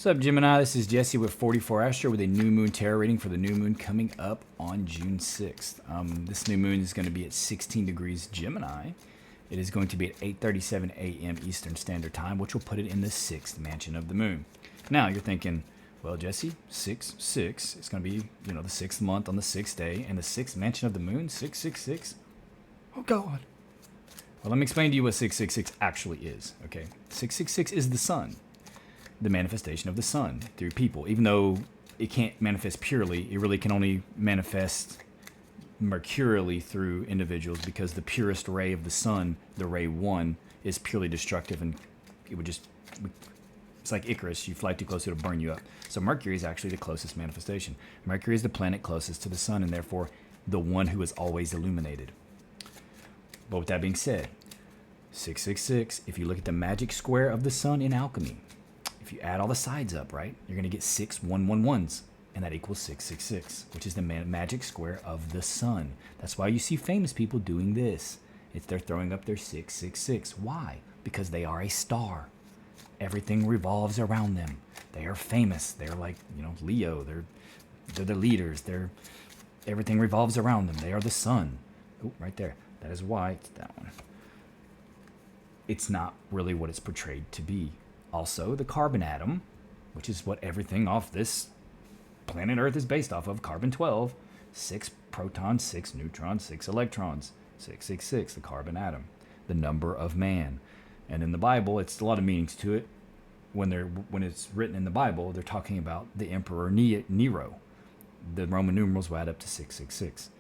What's up, Gemini? This is Jesse with 44 Astro with a new moon tarot reading for the new moon coming up on June 6th. This new moon is going to be at 16 degrees Gemini. It is going to be at 8:37 a.m. Eastern Standard Time, which will put it in the 6th mansion of the moon. Now, you're thinking, well, Jesse, 6/6. It's going to be, the 6th month on the 6th day, and the 6th mansion of the moon, 666. Oh, God. Well, let me explain to you what 666 actually is, okay? 666 is the sun. The manifestation of the sun through people. Even though it can't manifest purely, it really can only manifest mercurially through individuals, because the purest ray of the sun, the ray 1, is purely destructive, and it would just, it's like Icarus, you fly too close, it'll burn you up. So Mercury is actually the closest manifestation. Mercury is the planet closest to the sun, and therefore the one who is always illuminated. But with that being said, 666, if you look at the magic square of the sun in alchemy, if you add all the sides up, right, you're going to get 6 111s, and that equals 666, which is the magic square of the sun. That's why you see famous people doing this. They're throwing up their 666. Why? Because they are a star. Everything revolves around them. They are famous. They're like, Leo. They're the leaders. Everything revolves around them. They are the sun. Oh, right there. That is why it's that one. It's not really what it's portrayed to be. Also, the carbon atom, which is what everything off this planet Earth is based off of, carbon-12, 6 protons, 6 neutrons, 6 electrons, 666, the carbon atom, the number of man. And in the Bible, it's a lot of meanings to it. When it's written in the Bible, they're talking about the Emperor Nero. The Roman numerals will add up to 666.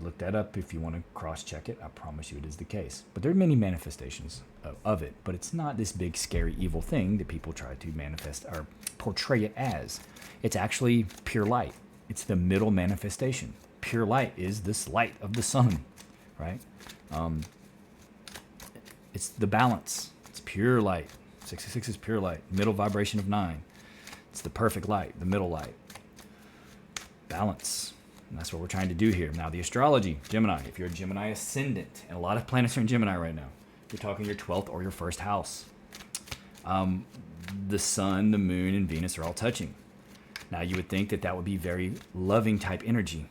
Look that up if you want to cross-check it. I promise you it is the case. But there are many manifestations of it, but it's not this big, scary, evil thing that people try to manifest or portray it as. It's actually pure light. It's the middle manifestation. Pure light is this light of the sun, right? It's the balance. It's pure light. 666 is pure light. Middle vibration of 9. It's the perfect light, the middle light. Balance. And that's what we're trying to do here. Now, the astrology, Gemini. If you're a Gemini ascendant, and a lot of planets are in Gemini right now, you're talking your 12th or your first house. The sun, the moon, and Venus are all touching. Now, you would think that would be very loving type energy,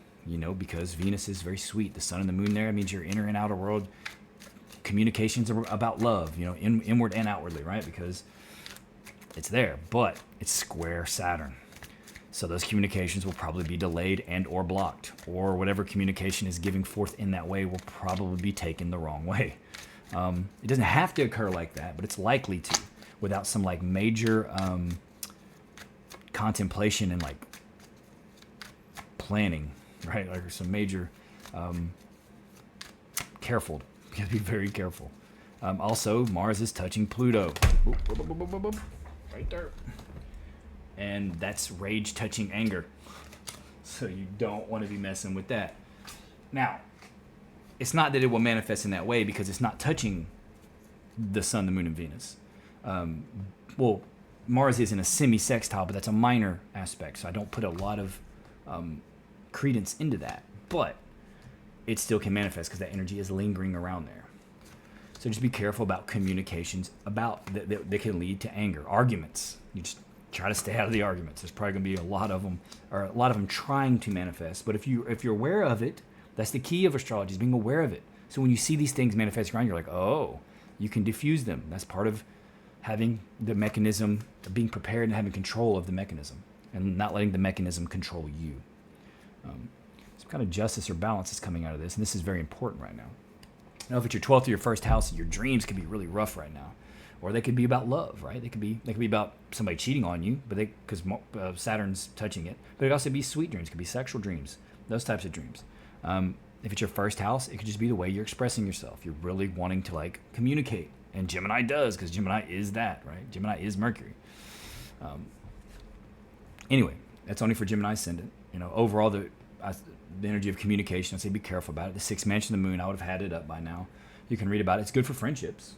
because Venus is very sweet. The sun and the moon there, means your inner and outer world communications are about love, inward and outwardly, right? Because it's there, but it's square Saturn. So those communications will probably be delayed and or blocked, or whatever communication is giving forth in that way will probably be taken the wrong way. It doesn't have to occur like that, but it's likely to, without some major contemplation and planning, right? Like some major careful. You have to be very careful. Also, Mars is touching Pluto. Right there. And that's rage touching anger. So you don't want to be messing with that. Now, it's not that it will manifest in that way, because it's not touching the sun, the moon, and Venus. Well, Mars is in a semi-sextile, but that's a minor aspect, so I don't put a lot of credence into that. But it still can manifest because that energy is lingering around there. So just be careful about communications that can lead to anger. Arguments. You just try to stay out of the arguments. There's probably going to be a lot of them trying to manifest. But if you're aware of it, that's the key of astrology, is being aware of it. So when you see these things manifest around, you're like, oh, you can diffuse them. That's part of having the mechanism, being prepared and having control of the mechanism, and not letting the mechanism control you. Some kind of justice or balance is coming out of this, and this is very important right now. Now, if it's your 12th or your first house, your dreams could be really rough right now. Or they could be about love, right? They could be about somebody cheating on you, but because Saturn's touching it. But it could also be sweet dreams. It could be sexual dreams, those types of dreams. If it's your first house, it could just be the way you're expressing yourself. You're really wanting to communicate, and Gemini does, because Gemini is that, right? Gemini is Mercury. Anyway, that's only for Gemini ascendant. Overall, the energy of communication, I'd say be careful about it. The 6th mansion of the moon, I would have had it up by now. You can read about it. It's good for friendships.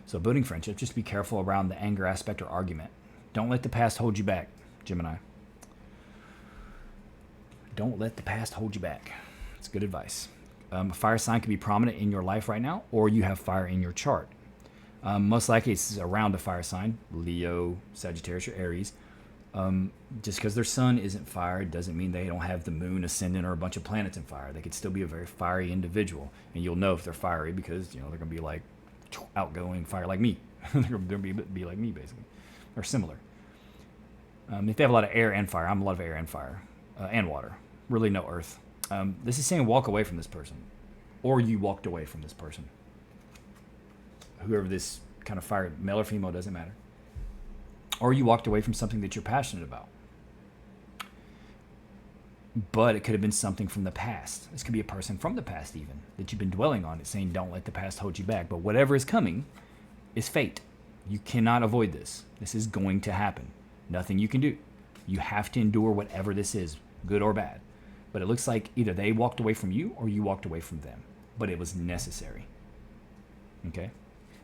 So building friendship, just be careful around the anger aspect or argument. Don't let the past hold you back, Gemini. Don't let the past hold you back. It's good advice. A fire sign can be prominent in your life right now, or you have fire in your chart. Most likely it's around a fire sign, Leo, Sagittarius, or Aries. Just because their sun isn't fire doesn't mean they don't have the moon ascendant or a bunch of planets in fire. They could still be a very fiery individual, and you'll know if they're fiery because they're going to be like outgoing fire like me. They're going to be like me basically, or similar. If they have a lot of air and fire, I'm a lot of air and fire and water. Really no earth. This is saying walk away from this person, or you walked away from this person. Whoever this kind of fire, male or female, doesn't matter. Or you walked away from something that you're passionate about. But it could have been something from the past. This could be a person from the past even, that you've been dwelling on. It's saying don't let the past hold you back. But whatever is coming is fate. You cannot avoid this. This is going to happen. Nothing you can do. You have to endure whatever this is, good or bad. But it looks like either they walked away from you or you walked away from them. But it was necessary. Okay?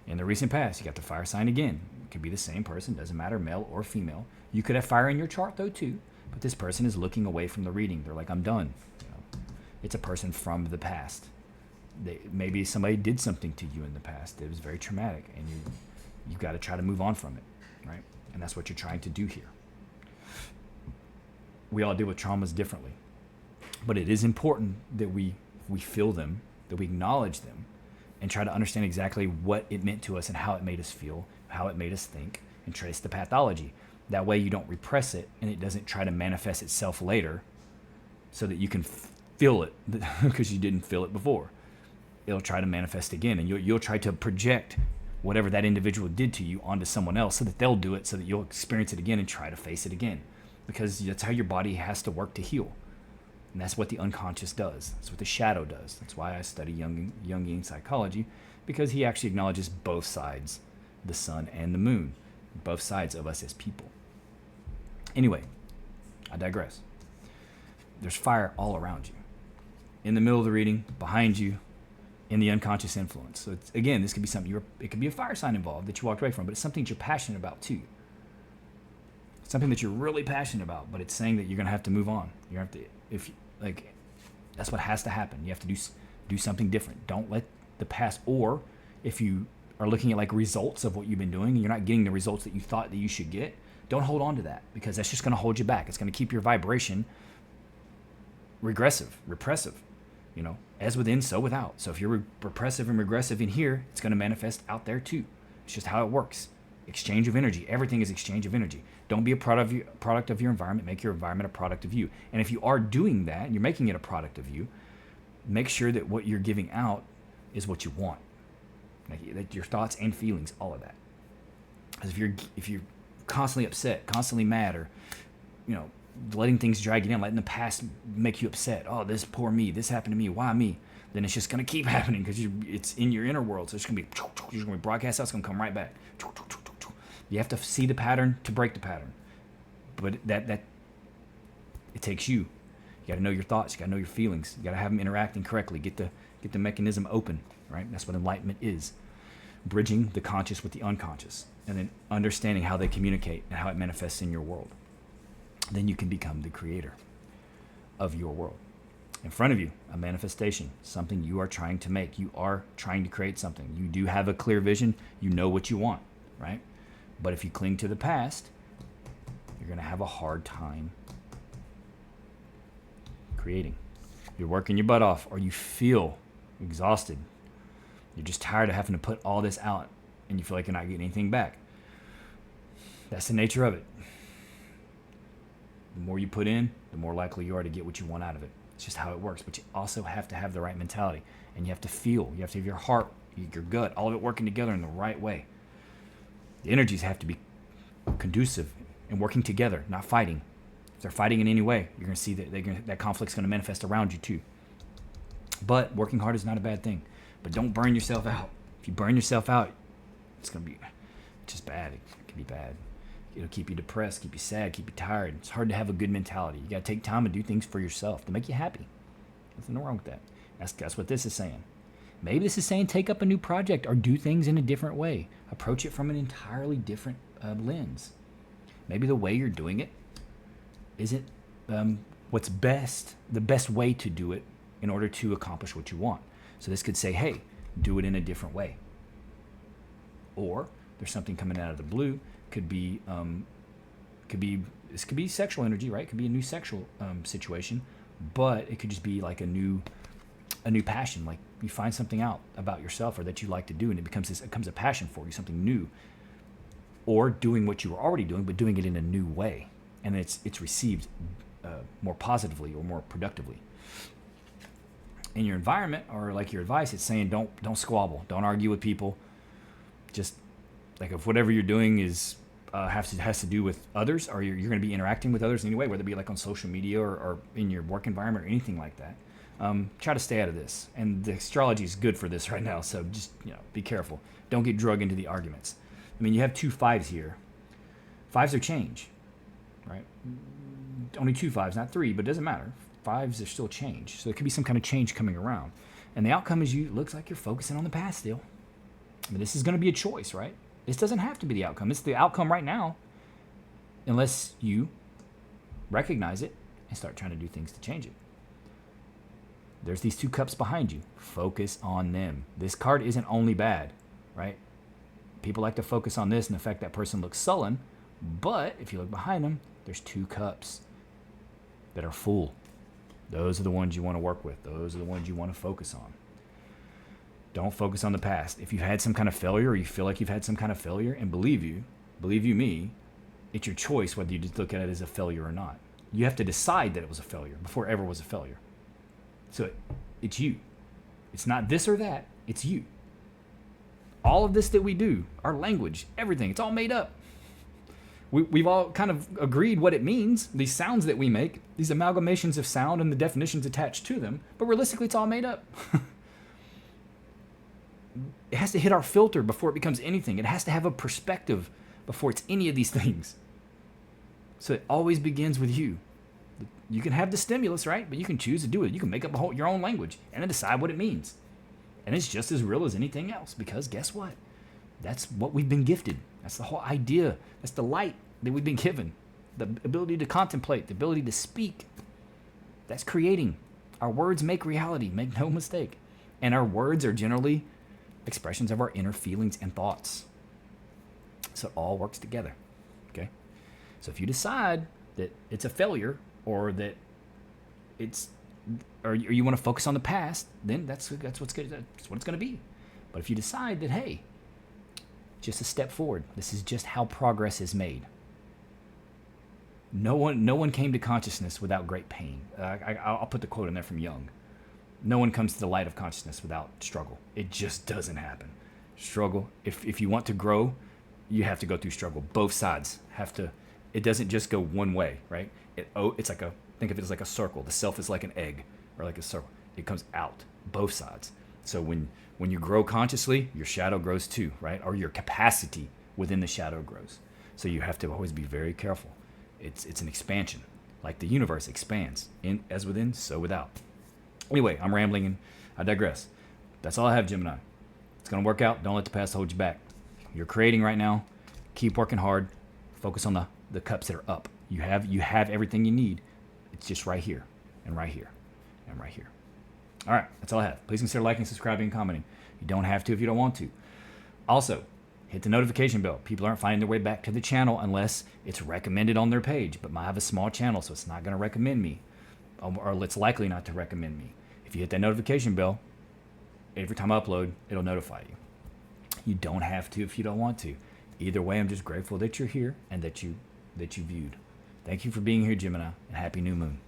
In the recent past, you got the fire sign again. It could be the same person, doesn't matter, male or female. You could have fire in your chart though too, but this person is looking away from the reading. They're like, I'm done. It's a person from the past. Maybe somebody did something to you in the past that was very traumatic, and you've got to try to move on from it, right? And that's what you're trying to do here. We all deal with traumas differently, but it is important that we feel them, that we acknowledge them, and try to understand exactly what it meant to us and how it made us feel, how it made us think, and trace the pathology. That way you don't repress it and it doesn't try to manifest itself later so that you can feel it because you didn't feel it before. It'll try to manifest again, and you'll try to project whatever that individual did to you onto someone else so that they'll do it, so that you'll experience it again and try to face it again, because that's how your body has to work to heal. And that's what the unconscious does. That's what the shadow does. That's why I study Jungian psychology, because he actually acknowledges both sides, the sun and the moon, both sides of us as people. Anyway, I digress. There's fire all around you. In the middle of the reading, behind you, in the unconscious influence. So again, this could be something it could be a fire sign involved that you walked away from, but it's something that you're passionate about too. Something that you're really passionate about, but it's saying that you're going to have to move on. You have to, that's what has to happen. You have to do something different. Don't let the past, or if you are looking at like results of what you've been doing and you're not getting the results that you thought that you should get, don't hold on to that, because that's just going to hold you back. It's going to keep your vibration repressive, as within, so without. So if you're repressive and regressive in here, it's going to manifest out there too. It's just how it works. Exchange of energy. Everything is exchange of energy. Don't be a product of your environment. Make your environment a product of you. And if you are doing that and you're making it a product of you, make sure that what you're giving out is what you want. Like your thoughts and feelings, all of that. Because if you're constantly upset, constantly mad, or letting things drag you down, letting the past make you upset. Oh, this poor me. This happened to me. Why me? Then it's just going to keep happening because it's in your inner world. So it's going to be broadcast out. It's going to come right back. You have to see the pattern to break the pattern. But that it takes you. You got to know your thoughts. You got to know your feelings. You got to have them interacting correctly. Get the mechanism open, right? That's what enlightenment is. Bridging the conscious with the unconscious, and then understanding how they communicate and how it manifests in your world. Then you can become the creator of your world. In front of you, a manifestation, something you are trying to make. You are trying to create something. You do have a clear vision. You know what you want, right? But if you cling to the past, you're going to have a hard time creating. You're working your butt off, or you feel exhausted. You're just tired of having to put all this out, and you feel like you're not getting anything back. That's the nature of it. The more you put in, the more likely you are to get what you want out of it. It's just how it works. But you also have to have the right mentality, and you have to feel. You have to have your heart, your gut, all of it working together in the right way. The energies have to be conducive and working together, not fighting. If they're fighting in any way, you're going to see that that conflict's going to manifest around you too. But working hard is not a bad thing. But don't burn yourself out. If you burn yourself out, it's going to be just bad. It can be bad. It'll keep you depressed, keep you sad, keep you tired. It's hard to have a good mentality. You got to take time and do things for yourself to make you happy. Nothing wrong with that. That's what this is saying. Maybe this is saying take up a new project or do things in a different way. Approach it from an entirely different lens. Maybe the way you're doing it isn't what's best, the best way to do it in order to accomplish what you want. So this could say, hey, do it in a different way. Or there's something coming out of the blue. Could be this could be sexual energy, right? It could be a new sexual situation, but it could just be like a new passion. Like you find something out about yourself or that you like to do, and it becomes a passion for you, something new. Or doing what you were already doing, but doing it in a new way, and it's received more positively or more productively. In your environment, or like your advice, it's saying don't squabble, don't argue with people. Just like if whatever you're doing is has to do with others, or you're going to be interacting with others anyway, whether it be like on social media or in your work environment or anything like that. Try to stay out of this. And the astrology is good for this right now, so just be careful. Don't get dragged into the arguments. I mean, you have 2 5s here. 5s are change, right? Only 2 5s, not 3, but it doesn't matter. 5s are still change, so there could be some kind of change coming around. And the outcome is looks like you're focusing on the past still. I mean, this is going to be a choice, right? This doesn't have to be the outcome. It's the outcome right now, unless you recognize it and start trying to do things to change it. There's these 2 cups behind you. Focus on them. This card isn't only bad, right? People like to focus on this and the fact that person looks sullen, but if you look behind them, there's 2 cups that are full. Those are the ones you want to work with. Those are the ones you want to focus on. Don't focus on the past. If you've had some kind of failure, or you feel like you've had some kind of failure, and believe you me, it's your choice whether you just look at it as a failure or not. You have to decide that it was a failure before it ever was a failure. So it's you. It's not this or that. It's you. All of this that we do, our language, everything, it's all made up. We've all kind of agreed what it means, these sounds that we make, these amalgamations of sound and the definitions attached to them, but realistically, it's all made up. It has to hit our filter before it becomes anything. It has to have a perspective before it's any of these things. So it always begins with you. You can have the stimulus, right? But you can choose to do it. You can make up your own language and then decide what it means. And it's just as real as anything else, because guess what? That's what we've been gifted. That's the whole idea. That's the light that we've been given. The ability to contemplate, the ability to speak. That's creating. Our words make reality, make no mistake. And our words are generally expressions of our inner feelings and thoughts. So it all works together. Okay? So if you decide that it's a failure, or that or you want to focus on the past, then that's what's good. That's what it's going to be. But if you decide that, hey, just a step forward, this is just how progress is made. No one came to consciousness without great pain. I'll put the quote in there from Jung. No one comes to the light of consciousness without struggle. It just doesn't happen. Struggle. If you want to grow, you have to go through struggle. Both sides have to. It doesn't just go one way, right? It's like think of it as like a circle. The self is like an egg or like a circle. It comes out both sides. So when you grow consciously, your shadow grows too, right? Or your capacity within the shadow grows. So you have to always be very careful. It's an expansion, like the universe expands, as within, so without. Anyway, I'm rambling and I digress. That's all I have, Gemini. It's going to work out. Don't let the past hold you back. You're creating right now. Keep working hard. Focus on the cups that are up. You have everything you need. It's just right here and right here and right here. All right, that's all I have. Please consider liking, subscribing, and commenting. You don't have to if you don't want to. Also, hit the notification bell. People aren't finding their way back to the channel unless it's recommended on their page. But I have a small channel, so it's not going to recommend me, or it's likely not to recommend me. If you hit that notification bell, every time I upload, it'll notify you. You don't have to if you don't want to. Either way, I'm just grateful that you're here and that you viewed. Thank you for being here, Gemini, and happy new moon.